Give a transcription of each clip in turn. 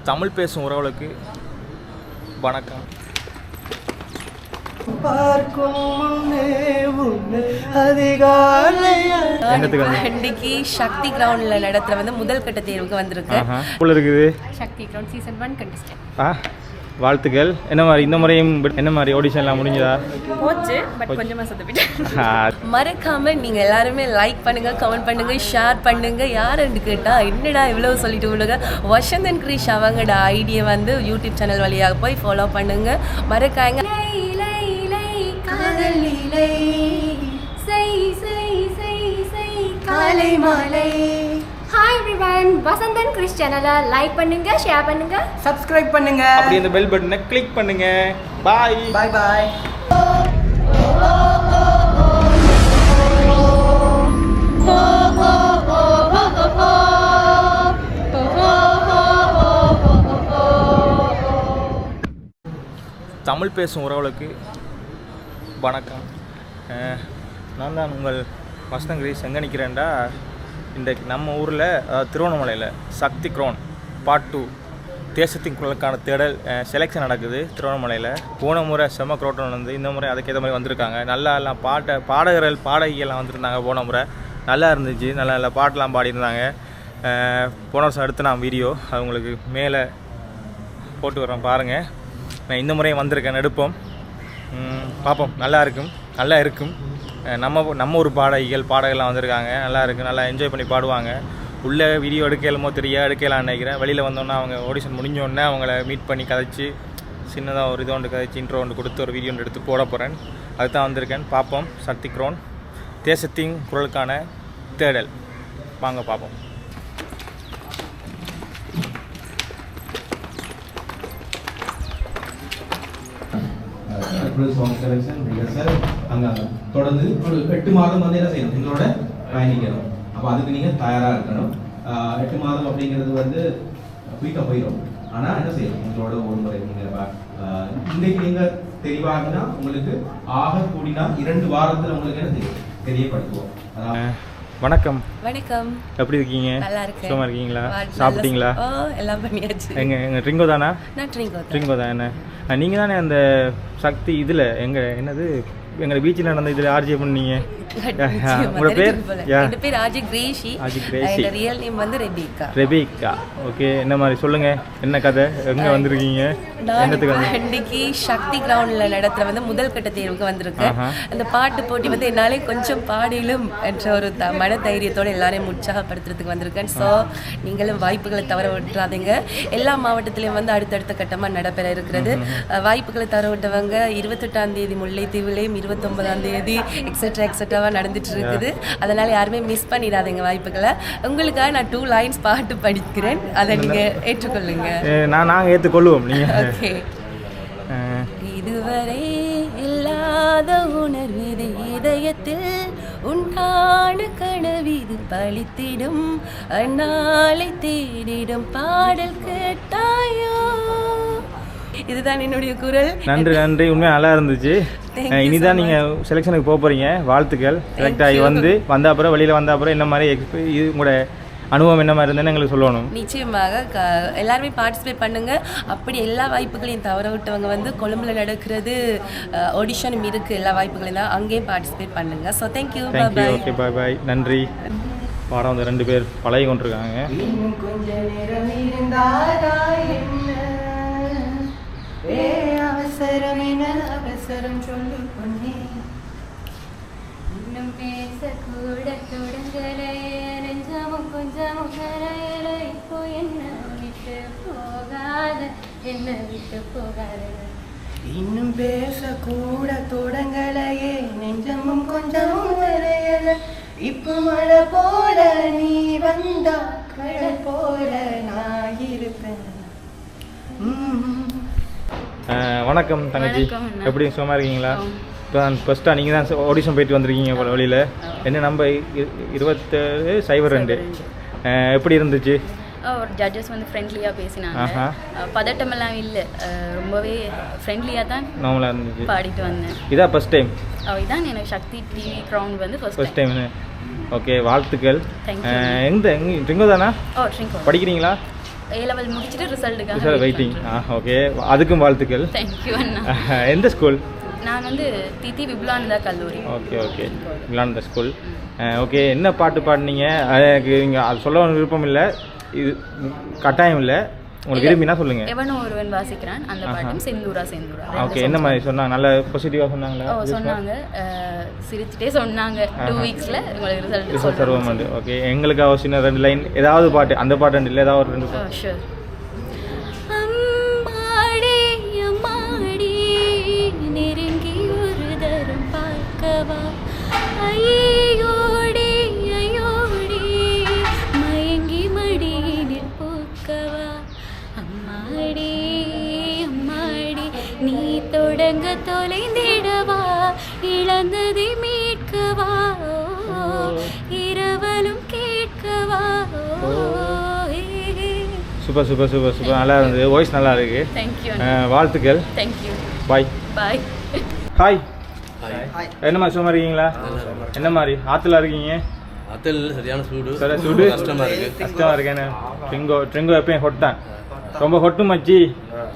தமிழ் பேசும் உறவுகளுக்கு வணக்கம். இன்னைக்கு சக்தி கிரவுண்ட்ல நடத்துற வந்து முதல் கட்ட தேர்வுக்கு வந்திருக்கு. இருக்குது சக்தி கிரவுண்ட் சீசன் 1 கண்டஸ்டன்ட். வாழ்த்துக்கள். என்ன மாதிரி இந்த முறையும் என்ன மாதிரி ஆடிஷன்லாம் முடிஞ்சதா? போச்சு, பட் கொஞ்சமா சொதப்பிட்டேன். மறக்காம நீங்க எல்லாருமே லைக் பண்ணுங்க, கமெண்ட் பண்ணுங்க, ஷேர் பண்ணுங்க. யாருன்னு கேட்டா என்னடா இவ்வளவு சொல்லிட்டு விடுங்க. வசந்தன் கிரீஷ் அவங்களோட ஐடியை வந்து யூடியூப் சேனல் வழியாக போய் ஃபாலோ பண்ணுங்க. மறக்காங்க. காலை மாலை. ஹாய் எவ்ரிவன், வசந்தன் கிரிஷ் சேனலை லைக் பண்ணுங்க, ஷேர் பண்ணுங்க, சப்ஸ்கிரைப் பண்ணுங்க, அப்படியே இந்த பெல் பட்டனை கிளிக் பண்ணுங்க. பாய் பாய் பாய். தமிழ் பேசும் உறவுகளுக்கு வணக்கம். நான் தான் உங்கள் வசந்தன் கிரீஷ். எங்கே நிற்கிறேன்டா, இந்த நம்ம ஊரில் திருவண்ணாமலையில் சக்தி கிரவுண்ட் பார்ட் 2 தேசத்தின் குரலுக்கான தேடல் செலெக்ஷன் நடக்குது திருவண்ணாமலையில். போன முறை செம்ம க்ரோட்டன் வந்து இந்த முறை அதுக்கேற்ற மாதிரி வந்திருக்காங்க. நல்லா எல்லாம் பாடகர்கள் பாடகிகள்லாம் வந்திருந்தாங்க. போன முறை நல்லா இருந்துச்சு, நல்லா நல்லா பாட்டெலாம் பாடியிருந்தாங்க. போன வருஷம் எடுத்து நான் வீடியோ அது உங்களுக்கு மேலே போட்டு வரேன் பாருங்கள். நான் இந்த முறையும் வந்திருக்கேன், எடுப்போம், பார்ப்போம். நல்லா இருக்கும். நம்ம ஒரு பாடகெல்லாம் வந்திருக்காங்க. நல்லா இருக்குது, நல்லா என்ஜாய் பண்ணி பாடுவாங்க. உள்ளே வீடியோ எடுக்கலுமோ எடுக்கலான்னு நினைக்கிறேன். வெளியில் வந்தோன்னா அவங்க ஆடிஷன் முடிஞ்சோடனே அவங்கள மீட் பண்ணி கதைச்சி சின்னதாக ஒரு இது ஒன்று கதைச்சி இன்ட்ரோ ஒன்று கொடுத்து ஒரு வீடியோ ஒன்று எடுத்து போட போகிறேன். அதுதான் வந்திருக்கேன். பார்ப்போம். சக்தி கிரவுண்ட் தேசத்தின் குரலுக்கான தேடல். வாங்க பார்ப்போம். சாங் செலெக்ஷன் ரிஹர்சல் அங்கே தொடர்ந்து ஒரு 8 மாதம் வந்து என்ன செய்யணும், எங்களோட பயணிக்கணும். அப்போ அதுக்கு நீங்கள் தயாராக இருக்கணும். 8 மாதம் அப்படிங்கிறது வந்து குயிக்காக போயிடும். ஆனால் என்ன செய்யணும், உங்களோட ஒரு முறை நீங்கள் இன்றைக்கு நீங்கள் தெளிவாகினா உங்களுக்கு ஆக கூடினா 2 வாரத்தில் உங்களுக்கு என்ன செய்யும் தெரியப்படுத்துவோம். வணக்கம். வணக்கம். எப்படி இருக்கீங்க? நல்லா இருக்கேன். சும்மா இருக்கீங்களா? சாப்பிட்டீங்களா? எல்லாம் பண்ணியாச்சு. எங்கள் ட்ரிங்கோ தானா? நான் ட்ரிங்கோ தான். என்ன நீங்கள் தானே அந்த சக்தி இதில் எங்கள் எங்கள் பீச்சில் நடந்த இதில் ஆர்ஜே பண்ணீங்க. உங்களோட பேர்? என் பேர் ஆஜி கிரேஷி. ரியல் நேம் வந்து ரெபேக்கா. ஓகே, என்ன மாதிரி சொல்லுங்கள், என்ன கதை, எங்கே வந்திருக்கீங்க? இன்னைக்கு சக்தி கிரவுண்ட்ல நடத்துற வந்து முதல் கட்ட தேர்வுக்கு வந்திருக்கேன். அந்த பாட்டு போட்டி வந்து என்னாலே கொஞ்சம் பாடிலும் என்ற ஒரு மன தைரியத்தோட எல்லாரையும் உற்சாகப்படுத்துறதுக்கு வந்திருக்கேன். ஸோ நீங்களும் வாய்ப்புகளை தவற விட்டுறாதீங்க. எல்லா மாவட்டத்திலையும் வந்து அடுத்தடுத்த கட்டமாக நடைபெற இருக்கிறது. வாய்ப்புகளை தவற விட்டவங்க 28ஆம் தேதி முல்லைத்தீவுலையும் 29ஆம் தேதி எக்ஸெட்ராவா நடந்துட்டு இருக்குது. அதனால யாருமே மிஸ் பண்ணிடாதீங்க வாய்ப்புகளை. உங்களுக்காக நான் 2 லைன்ஸ் பாட்டு படிக்கிறேன், அதை நீங்க ஏற்றுக்கொள்ளுங்க. நாங்கள் ஏற்றுக்கொள்வோம். நீங்கள் ஓகே. இதுவரை இல்லாத உணர்வு இதயத்தில் உண்டான கனவிது பழித்திடும் அந்நாளை தேடிடும் பாடல் கேட்டாயோ. இதுதான் என்னுடைய குரல். நன்றி. உண்மையாக நல்லா இருந்துச்சு. இனிதான் நீங்கள் செலெக்ஷனுக்கு போக போகிறீங்க. வாழ்த்துக்கள். செலக்ட் ஆகி வந்த அப்புறம் வெளியில் வந்த அப்புறம் என்ன மாதிரி இது உங்களோட அனுபவம் என்ன மாதிரி இருந்தேன்னு எங்களுக்கு சொல்லணும். நிச்சயமாக எல்லாருமே பார்ட்டிசிபேட் பண்ணுங்க. அப்படி எல்லா வாய்ப்புகளையும் தவற விட்டவங்க வந்து கொழும்புல நடக்கிறது ஆடிஷனும் இருக்குது. எல்லா வாய்ப்புகளையும் தான் அங்கேயும் பார்ட்டிசிபேட் பண்ணுங்க. So thank you. ஓகே, பாய். நன்றி. பாடம் வந்து 2 பேர் பழகி கொண்டிருக்காங்க. அவசரம் சொல்லு பொன்னே, இன்னும் பேசக்கூட தொடங்கலையே, நெஞ்சமும் கொஞ்சமும் கரையல, இப்போ என்ன விட்டு போகாத, இன்னும் பேசக்கூட தொடங்கலையே, நெஞ்சமும் கொஞ்சமும் கரையல, இப்போ மழை போல நீ வந்தா கடல் போல நான் இருப்பேன். வணக்கம் தங்கச்சி, எப்படி சும்மா இருக்கீங்களா? இப்போ ஃபஸ்ட்டாக நீங்கள் தான் ஆடிஷன் போயிட்டு வந்திருக்கீங்க வெளியில். என்ன நம்ம 27/02 எப்படி இருந்துச்சு? ஜட்ஜஸ் வந்து ஃப்ரெண்ட்லியாக பேசினாங்க. பதட்டமெல்லாம் இல்லை, ரொம்பவே ஃப்ரெண்ட்லியாக தான் நார்மலாக இருந்துச்சு. பாடிட்டு வந்தேன். இதான் ஃபஸ்ட் டைம்? இதான் எனக்கு சக்தி டிவி கிரவுண்ட் வந்து ஃபஸ்ட் டைம். ஓகே, வாழ்த்துக்கள். தேங்க்யூ. எங்கே ட்ரிங்கோ தானா? ட்ரிங்கோ. படிக்கிறீங்களா? A-level முடிச்சிட்டு ரிசல்ட்டுக்காக வெயிட்டிங். ஓகே, அதுக்கும் வாழ்த்துக்கள். தேங்க்யூ அண்ணா. எந்த ஸ்கூல்? நான் வந்து திதி விபுலானந்தா கல்லூரி. Okay okay, Vipulananda school. Okay, என்ன பாட்டு பாடினீங்க? எனக்கு இங்கே அது சொல்ல விருப்பம் இல்லை, இது கட்டாயம் இல்லை, உங்களுக்கு விரும்பினா சொல்லுங்கள். எவனோ ஒருவன் வாசிக்கிறான் அந்த பாட்டும் செந்தூரா. ஓகே, என்ன மாதிரி சொன்னாங்க? நல்ல பாசிட்டிவாக சொன்னாங்களா? சொன்னாங்க, சிரிச்சுட்டே சொன்னாங்க 2 வீக்ஸில் உங்களுக்கு ரிசல்ட் சர்வமண்டு. ஓகே, எங்களுக்கு சின்ன 2 லைன் ஏதாவது பாட்டு, அந்த பாட்டு ரெண்டு இல்லை, ஏதாவது ஒரு 2 பாட்டு. ஷூர். நெருங்கி ஒரு தரம் பார்க்கவா, ஐயோடி ஐயோடி மயங்கி மடியினில் பூக்கவா, அம்மாடி அம்மாடி நீ தொடங்க தொலைந்திடவா, இழந்ததை மீட்கவா, இரவலும் கேட்கவா. சூப்பர் சூப்பர் சூப்பர் சூப்பர், நல்லா இருந்தது, வாய்ஸ் நல்லா இருக்கு. தேங்க்யூ. வாழ்த்துக்கள். தேங்க்யூ. பாய் பாய். ஹாய். என்ன மாதிரி சும்மா இருக்கீங்களா? என்ன மாதிரி ஆற்றுல இருக்கீங்க? ஆற்றுல சரியான சூடு. சூடு கஷ்டமாக இருக்குது. கஷ்டமாக இருக்கேன்னு. ட்ரிங்கோ எப்பயும் ஹொட்டான், ரொம்ப ஹொட்டு மச்சி.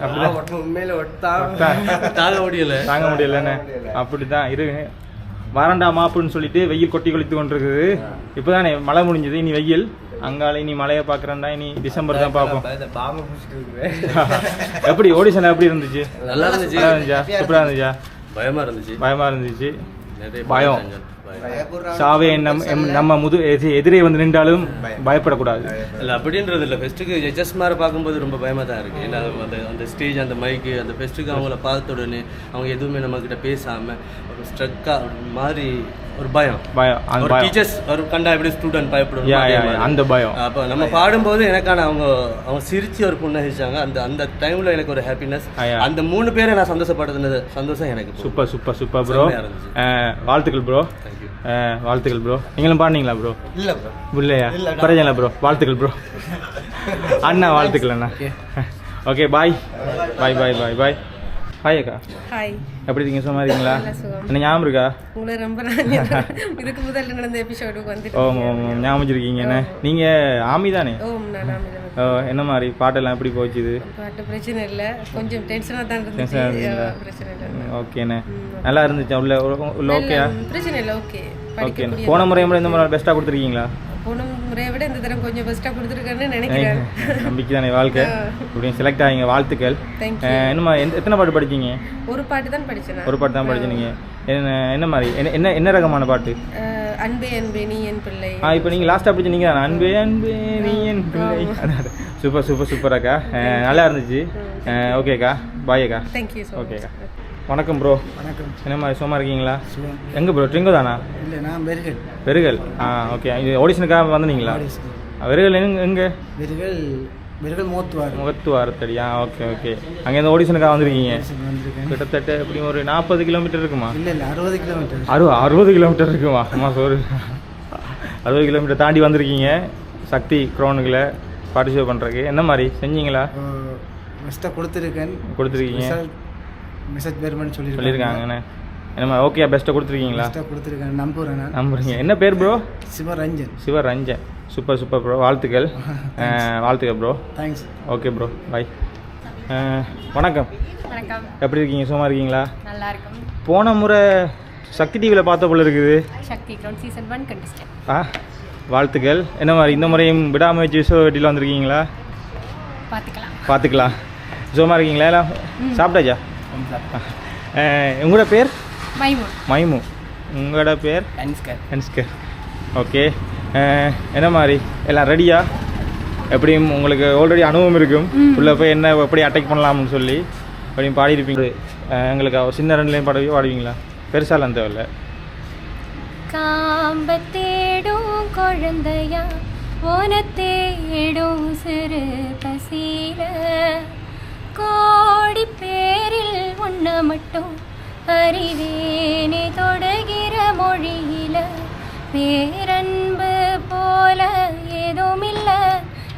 அப்படிதான் உண்மையில தாங்க முடியலன்னு அப்படிதான் இருக்கு. வறண்டா மாப்புன்னு சொல்லிட்டு வெயில் கொட்டி கொளித்து கொண்டிருக்குது. இப்போதானே மழை முடிஞ்சது, இனி வெயில். அங்கால இனி மழையை பார்க்குறேன்டா, இனி டிசம்பர் தான் பார்ப்போம். எப்படி ஓடிஷன் எப்படி இருந்துச்சு? நல்லா இருந்துச்சு. சூப்பராக இருந்துச்சா? பயமாக இருந்துச்சு. பயம் சாவே நம்ம எதிரே வந்து நின்றாலும் பயப்படக்கூடாது. இல்லை அப்படின்றது இல்லை, ஃபெஸ்ட்டுக்கு ஜட்ஜஸ் மாதிரி பார்க்கும்போது ரொம்ப பயமாக தான் இருக்குது. ஏன்னா அந்த ஸ்டேஜ், அந்த மைக்கு, அந்த ஃபெஸ்ட்டுக்கு அவங்கள பார்த்த உடனே அவங்க எதுவுமே நம்மக்கிட்ட பேசாமல் ஒரு ஸ்ட்ரக்காக மாதிரி ஒரு பயம். ஒரு டீச்சர்ஸ் ஒரு கண்டா எப்படி ஸ்டூடெண்ட் பயப்படும் அந்த பயம். அப்போ நம்ம பாடும்போது எனக்கான அவங்க சிரிச்சு ஒரு புன்னகிச்சாங்க. அந்த டைமில் எனக்கு ஒரு ஹாப்பினஸ். அந்த 3 பேரை நான் சந்தோஷப்படுத்தினது சந்தோஷம் எனக்கு. Super super super bro. வாழ்த்துக்கள் ப்ரோ. வாழ்த்துக்கள் ப்ரோ. நீங்களும் பாடினீங்களா ப்ரோ? இல்லை ப்ரோ. இல்லையா? பரவாயில்ல ப்ரோ. வாழ்த்துக்கள் ப்ரோ. அண்ணா வாழ்த்துக்கள் அண்ணா. ஓகே, பாய் பாய் பாய் பாய் பாய். ஹாய் அக்கா. ஹாய். எப்படி இருக்கீங்க? சும்மா இருக்கீங்களா? என்ன ஞாபகம் இருக்கா? உங்களை ரொம்ப இதுக்கு முதல்ல நடந்த எபிசோடுக்கு வந்து ஞாபகம் வச்சிருக்கீங்க. என்ன நீங்கள் ஆமி தானே? என்ன மாதிரி பாட்டெல்லாம் எப்படி போச்சுது? பாட்டு பிரச்சனை இல்லை, கொஞ்சம் டென்ஷனாக தான் இருந்துச்சு. பிரச்சனை இல்லை. ஓகேண்ணே, நல்லா இருந்துச்சு உள்ள ஓகே? பிரச்சனை இல்லை. ஓகே ஓகேண்ணே. போன முறை இந்த முறை பெஸ்ட்டாக கொடுத்துருக்கீங்களா? போன முறையை விட இந்த தரம் கொஞ்சம் பெஸ்ட்டாக கொடுத்துருக்கேன்னு நினைக்கிறேன். நம்பிக்கை தானே வாழ்க்கை. இப்படியும் செலக்ட் ஆகிங்க, வாழ்த்துக்கள். என்னம்மா எத்தனை பாட்டு படிச்சிங்க? ஒரு பாட்டு தான் படித்தேன். ஒரு பாட்டு தான் படிச்சிங்க. என்ன மாதிரி என்ன ரகமான பாட்டு? அன்பே அன்பே நீ என் பிள்ளை. இப்போ நீங்கள் லாஸ்ட்டாக படிச்சு நீங்கள் தானே அன்பே அன்பே நீ என் பிள்ளை. சூப்பர் சூப்பர் சூப்பர் அக்கா, நல்லா இருந்துச்சு. ஓகேக்கா, பாய் அக்கா. தேங்க்யூ. ஓகேக்கா. வணக்கம் ப்ரோ. வணக்கம். என்ன மாதிரி சும்மா இருக்கீங்களா? எங்கே ப்ரோ? ட்ரிங்கோ தானா? இல்லை, நான் வெறுகல். ஓகே, இது ஆடிஷனுக்காக வந்தீங்களா? வெறுகல் எங்கே? வெறுகல் முகத்துவாரத்தடியா? Okay okay. அங்கேருந்து ஆடிஷனுக்காக வந்திருக்கீங்க? கிட்டத்தட்ட எப்படி ஒரு 40 கிலோமீட்டர் இருக்குமா? இல்லை 60 கிலோமீட்டர். 60 கிலோமீட்டர் இருக்குமா? ஆமாம், ஒரு 60 கிலோமீட்டர் தாண்டி வந்திருக்கீங்க சக்தி க்ரௌனுக்குள்ள பார்ட்டிசிபேட் பண்ணுறதுக்கு. என்ன மாதிரி செஞ்சீங்களா? பெஸ்ட்டாக கொடுத்துருக்கீங்க. மெசேஜ் பேர்மன் சொல்லியிருக்காங்கண்ணே. என்னம்மா ஓகே, பெஸ்ட்டாக கொடுத்துருக்கீங்களா? கொடுத்துருக்கேன், நம்புறீங்க. என்ன பேர் bro? Sivaranjan. Super super bro, வாழ்த்துக்கள். வாழ்த்துக்கள் ப்ரோ. தேங்க்ஸ். ஓகே ப்ரோ, பாய். வணக்கம். வணக்கம். எப்படி இருக்கீங்க? சும்மா இருக்கீங்களா? நல்லா இருக்கும். போன முறை சக்தி டிவியில் பார்த்த போல இருக்குது. சக்தி கிரவுண்ட் சீசன் 1 கண்டஸ்டன்ட். வாழ்த்துக்கள். என்ன மாதிரி இந்த முறையும் விடாமுயற்சி விசோட்டியில் வந்திருக்கீங்களா? பார்த்துக்கலாம். சும்மா இருக்கீங்களா? எல்லாம் சாப்பிட்டாச்சா? உங்களோட பேர்? மைமு. உங்களோட பேர்? அன்ஸ்கர். ஓகே. என்ன மாதிரி எல்லாம் ரெடியா? எப்படியும் உங்களுக்கு ஆல்ரெடி அனுபவம் இருக்கும், உள்ளே போய் என்ன எப்படி அட்டாக் பண்ணலாம்னு சொல்லி எப்படியும் பாடியிருப்பீங்க. எங்களுக்கு சின்ன 2 லைன் பாடுவீங்களா? பெருசாலாம் தேவையில்லை. காம்ப தேடும் குழந்தையா ஓன தேடும் சிறு பசீல, கோடி பேரில் உன்ன மட்டும் அறிவேனே தொடுகிற மொழியில, பேரன்பு போல ஏதுமில்ல,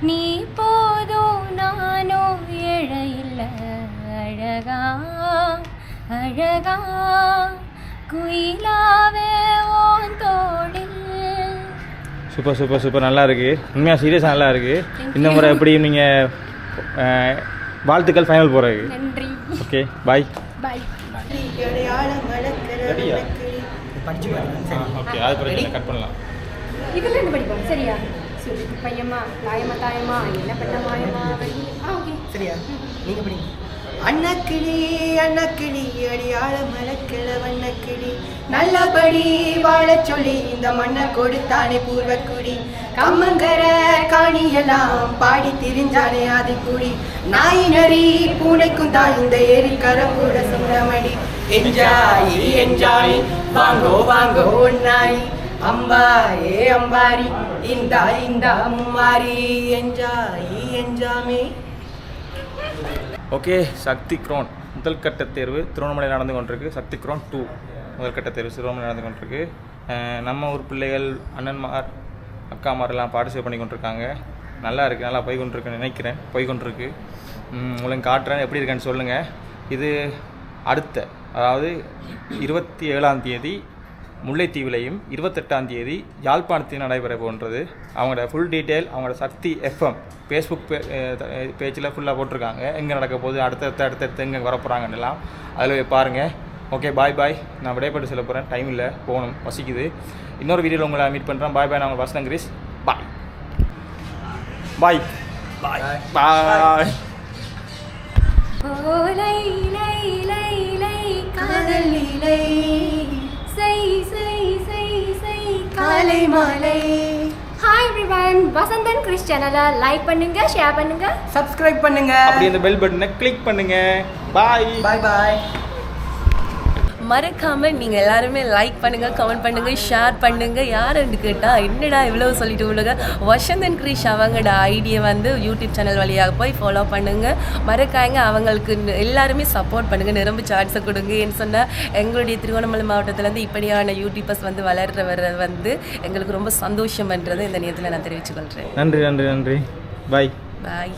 நீ போதும் நானோ இழையில்ல, அழகா அழகா குயிலாவே ஓன் தோடில். சூப்பர் சூப்பர் சூப்பர் நல்லா இருக்குது. உண்மையாக சீரியஸாக நல்லா இருக்குது. இந்த முறை எப்படி நீங்கள் வாழ்த்துக்கள் ஃபைனல் போகிறதுக்கு. நன்றி. Okay bye. பாய். படிச்சு ஓகே அது பிரச்சனை கட் பண்ணலாம். இதுல இருந்து படிப்போம் சரியா? சரி பையம்மா தாயம்மா தாயம்மா என்ன பண்ண மாயம்மா ஓகே சரியா? நீங்க படிங்க. அன்னக்கிளி அன்னக்கிளி அடியாள மலக்கிழ வண்ணக்கிளி நல்லபடி வாழ சொல்லி இந்த மண்ணை கொடுத்தானே பூர்வக்குடி கம்மங்கர காணியெல்லாம் பாடி திரிஞ்சானே ஆதி கூடி நாய் நரி பூனைக்கும் தான் இந்த ஏரிக்கர கூட சுந்தரமடி என்ஜாய் என்ஜாய் வாங்கோ வாங்கோ நாய் அம்பா ஏ அம்பாரி இந்தா இந்தா மும்மாரி என்ஜாய் என்ஜாமே. ஓகே சக்தி க்ரோன் முதல் கட்ட தேர்வு திருவண்ணாமலையில் நடந்து கொண்டிருக்கு. சக்தி க்ரோன் 2 முதல் கட்ட தேர்வு திருவண்ணாமலை நடந்து கொண்டிருக்கு. நம்ம ஊர் பிள்ளைகள் அண்ணன்மார் அக்காமாரெல்லாம் பார்ட்டிசிபேட் பண்ணி கொண்டிருக்காங்க. நல்லா இருக்குது, நல்லா போய் கொண்டிருக்குன்னு நினைக்கிறேன். போய் கொண்டிருக்கு. உங்களுக்கு காட்டுறேன் எப்படி இருக்குன்னு சொல்லுங்கள். இது அடுத்த அதாவது 27ஆம் தேதி முல்லைத்தீவிலையும் 28ஆம் தேதி யாழ்ப்பாணத்தில் நடைபெற போன்றது. அவங்களோட ஃபுல் டீட்டெயில் அவங்களோட சக்தி எஃப்எம் ஃபேஸ்புக் பேஜில் ஃபுல்லாக போட்டிருக்காங்க. எங்கே நடக்க போகுது, அடுத்தடுத்து எங்கே வரப்போகிறாங்கன்னெல்லாம் அதில் போய் பாருங்கள். ஓகே பாய் பாய். நான் விடைபெற்று சொல்ல போகிறேன். டைம் இல்லை, போகணும், பசிக்குது. இன்னொரு வீடியோவில் உங்களை மீட் பண்ணுறேன். பாய் பாய். நான் உங்கள் வசந்தன் கிரீஸ். பாய் பாய் பாய் பாய். ஓலை லை லை லை காதல் இலை செய் செய் செய் செய் காலை மாலை. ஹாய் எவ்ரிவன், வசந்தன் கிறிஸ் சேனலை லைக் பண்ணுங்க, ஷேர் பண்ணுங்க, சப்ஸ்கிரைப் பண்ணுங்க. அப்படி அந்த பெல் பட்டனை கிளிக் பண்ணுங்க. பாய் பாய் பாய். மறக்காமல் நீங்கள் எல்லாருமே லைக் பண்ணுங்கள், கமெண்ட் பண்ணுங்கள், ஷேர் பண்ணுங்கள். யாருன்னு கேட்டால் என்னடா இவ்வளோ சொல்லிட்டு விடுங்க. வசந்தன் கிரீஷ் அவங்களோட ஐடியை வந்து யூடியூப் சேனல் வழியாக போய் ஃபாலோ பண்ணுங்கள். மறக்காங்க அவங்களுக்கு எல்லாருமே சப்போர்ட் பண்ணுங்கள், நிரம்பி சார்ட்ஸை கொடுங்க. ஏன்னு சொன்னால் எங்களுடைய திருவண்ணாமலை மாவட்டத்திலேருந்து இப்படியான யூடியூபர்ஸ் வந்து வளர்ற வந்து எங்களுக்கு ரொம்ப சந்தோஷம்ன்றது இந்த நேரத்தில் நான் தெரிவித்துக்கொள்கிறேன். நன்றி நன்றி நன்றி. பாய் பாய்.